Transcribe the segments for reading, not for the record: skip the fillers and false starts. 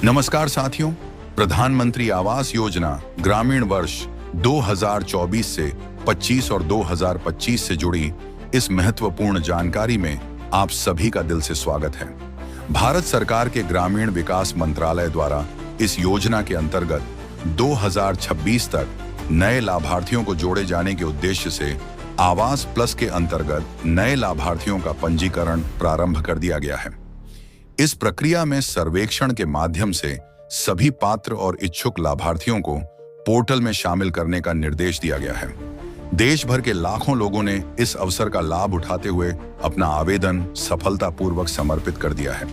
नमस्कार साथियों, प्रधानमंत्री आवास योजना ग्रामीण वर्ष 2024 से 25 और 2025 से जुड़ी इस महत्वपूर्ण जानकारी में आप सभी का दिल से स्वागत है। भारत सरकार के ग्रामीण विकास मंत्रालय द्वारा इस योजना के अंतर्गत 2026 तक नए लाभार्थियों को जोड़े जाने के उद्देश्य से आवास प्लस के अंतर्गत नए लाभार्थियों का पंजीकरण प्रारंभ कर दिया गया है। इस प्रक्रिया में सर्वेक्षण के माध्यम से सभी पात्र और इच्छुक लाभार्थियों को पोर्टल में शामिल करने का निर्देश दिया गया है। देश भर के लाखों लोगों ने इस अवसर का लाभ उठाते हुए अपना आवेदन सफलतापूर्वक समर्पित कर दिया है।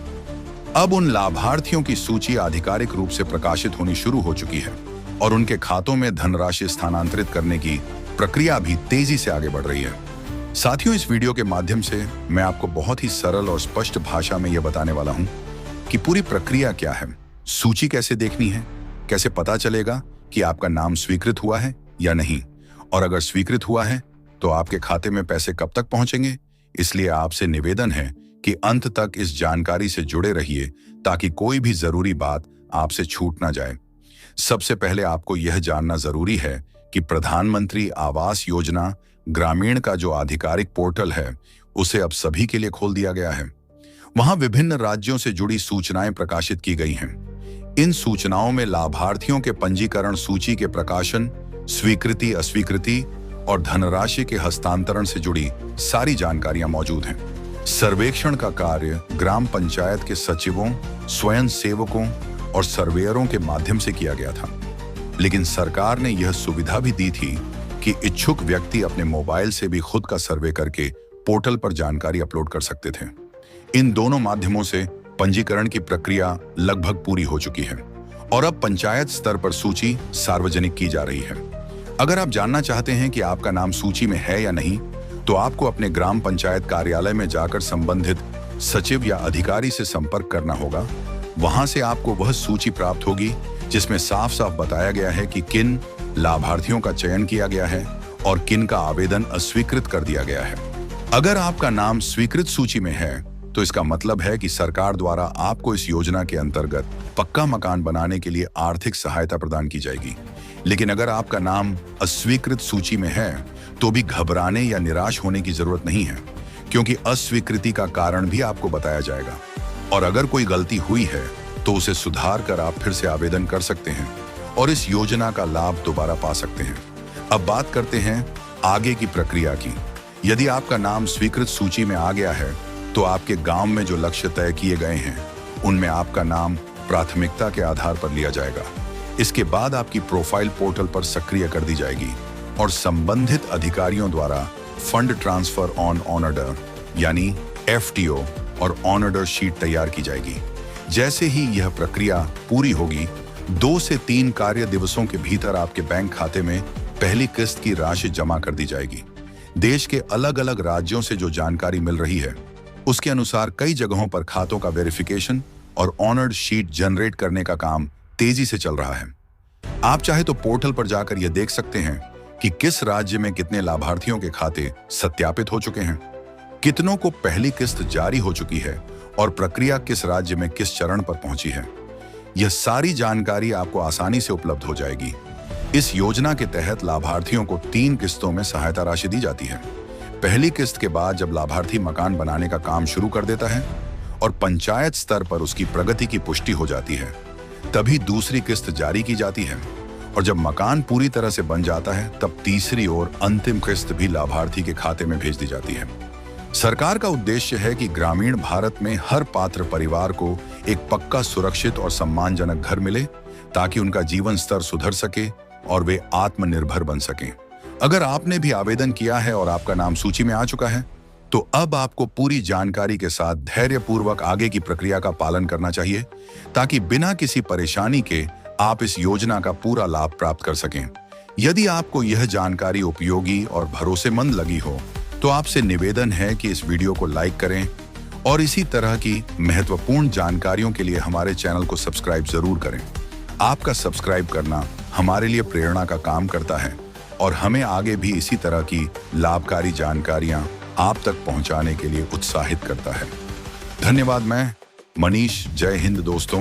अब उन लाभार्थियों की सूची आधिकारिक रूप से प्रकाशित होनी शुरू हो चुकी है और उनके खातों में धनराशि स्थानांतरित करने की प्रक्रिया भी तेजी से आगे बढ़ रही है। साथियों, इस वीडियो के माध्यम से मैं आपको बहुत ही सरल और स्पष्ट भाषा में यह बताने वाला हूं कि पूरी प्रक्रिया क्या है, सूची कैसे देखनी है, कैसे पता चलेगा कि आपका नाम स्वीकृत हुआ है या नहीं, और अगर स्वीकृत हुआ है तो आपके खाते में पैसे कब तक पहुंचेंगे। इसलिए आपसे निवेदन है कि अंत तक इस जानकारी से जुड़े रहिए ताकि कोई भी जरूरी बात आपसे छूट ना जाए। सबसे पहले आपको यह जानना जरूरी है कि प्रधानमंत्री आवास योजना ग्रामीण का जो आधिकारिक पोर्टल है उसे अब सभी के लिए खोल दिया गया है। वहां विभिन्न राज्यों से जुड़ी सूचनाएं प्रकाशित की गई हैं। इन सूचनाओं में लाभार्थियों के पंजीकरण सूची के प्रकाशन, स्वीकृति, अस्वीकृति और धनराशि के हस्तांतरण से जुड़ी सारी जानकारियां मौजूद हैं। सर्वेक्षण का कार्य ग्राम पंचायत के सचिवों, स्वयं सेवकों और सर्वेयरों के माध्यम से किया गया था, लेकिन सरकार ने यह सुविधा भी दी थी कि इच्छुक व्यक्ति अपने मोबाइल से भी खुद का सर्वे करके पोर्टल पर जानकारी अपलोड कर सकते थे। इन दोनों माध्यमों से पंजीकरण की प्रक्रिया लगभग पूरी हो चुकी है और अब पंचायत स्तर पर सूची सार्वजनिक की जा रही है। अगर आप जानना चाहते हैं कि आपका नाम सूची में है या नहीं, तो आपको अपने ग्राम पंचायत कार्यालय में जाकर संबंधित सचिव या अधिकारी से संपर्क करना होगा। वहां से आपको वह सूची प्राप्त होगी जिसमें साफ साफ बताया गया है कि किन लाभार्थियों का चयन किया गया है और किन का आवेदन अस्वीकृत कर दिया गया है। अगर आपका नाम स्वीकृत सूची में है तो इसका मतलब है कि सरकार द्वारा आपको इस योजना के अंतर्गत पक्का मकान बनाने के लिए आर्थिक सहायता प्रदान की जाएगी। लेकिन अगर आपका नाम अस्वीकृत सूची में है तो भी घबराने या निराश होने की जरूरत नहीं है, क्योंकि अस्वीकृति का कारण भी आपको बताया जाएगा और अगर कोई गलती हुई है तो उसे सुधार कर आप फिर से आवेदन कर सकते हैं और इस योजना का लाभ दोबारा पा सकते हैं। अब बात करते हैं आगे की प्रक्रिया की। यदि आपका नाम स्वीकृत सूची में आ गया है तो आपके गांव में जो लक्ष्य तय किए गए हैं उनमें आपका नाम प्राथमिकता के आधार पर लिया जाएगा। इसके बाद आपकी प्रोफाइल पोर्टल पर सक्रिय कर दी जाएगी और संबंधित अधिकारियों द्वारा फंड ट्रांसफर ऑन ऑर्डर यानी FTO और ऑर्डर शीट तैयार की जाएगी। जैसे ही यह प्रक्रिया पूरी होगी, 2 से 3 कार्य दिवसों के भीतर आपके बैंक खाते में पहली किस्त की राशि जमा कर दी जाएगी। देश के अलग अलग राज्यों से जो जानकारी मिल रही है उसके अनुसार कई जगहों पर खातों का वेरिफिकेशन और ऑनर्ड शीट जनरेट करने का काम तेजी से चल रहा है। आप चाहे तो पोर्टल पर जाकर यह देख सकते हैं कि किस राज्य में कितने लाभार्थियों के खाते सत्यापित हो चुके हैं, कितनों को पहली किस्त जारी हो चुकी है और प्रक्रिया किस राज्य में किस चरण पर पहुंची है। यह सारी जानकारी आपको आसानी से उपलब्ध हो जाएगी। इस योजना के तहत लाभार्थियों को 3 किस्तों में सहायता राशि दी जाती है। पहली किस्त के बाद जब लाभार्थी मकान बनाने का काम शुरू कर देता है और पंचायत स्तर पर उसकी प्रगति की पुष्टि हो जाती है, तभी दूसरी किस्त जारी की जाती है और जब मकान पूरी तरह से बन जाता है तब तीसरी और अंतिम किस्त भी लाभार्थी के खाते में भेज दी जाती है। सरकार का उद्देश्य है कि ग्रामीण भारत में हर पात्र परिवार को एक पक्का, सुरक्षित और सम्मानजनक घर मिले ताकि उनका जीवन स्तर सुधर सके और वे आत्मनिर्भर बन सकें। अगर आपने भी आवेदन किया है और आपका नाम सूची में आ चुका है तो अब आपको पूरी जानकारी के साथ धैर्यपूर्वक आगे की प्रक्रिया का पालन करना चाहिए ताकि बिना किसी परेशानी के आप इस योजना का पूरा लाभ प्राप्त कर सकें। यदि आपको यह जानकारी उपयोगी और भरोसेमंद लगी हो तो आपसे निवेदन है कि इस वीडियो को लाइक करें और इसी तरह की महत्वपूर्ण जानकारियों के लिए हमारे चैनल को सब्सक्राइब जरूर करें। आपका सब्सक्राइब करना हमारे लिए प्रेरणा का काम करता है और हमें आगे भी इसी तरह की लाभकारी जानकारियां आप तक पहुंचाने के लिए उत्साहित करता है। धन्यवाद। मैं मनीष। जय हिंद दोस्तों।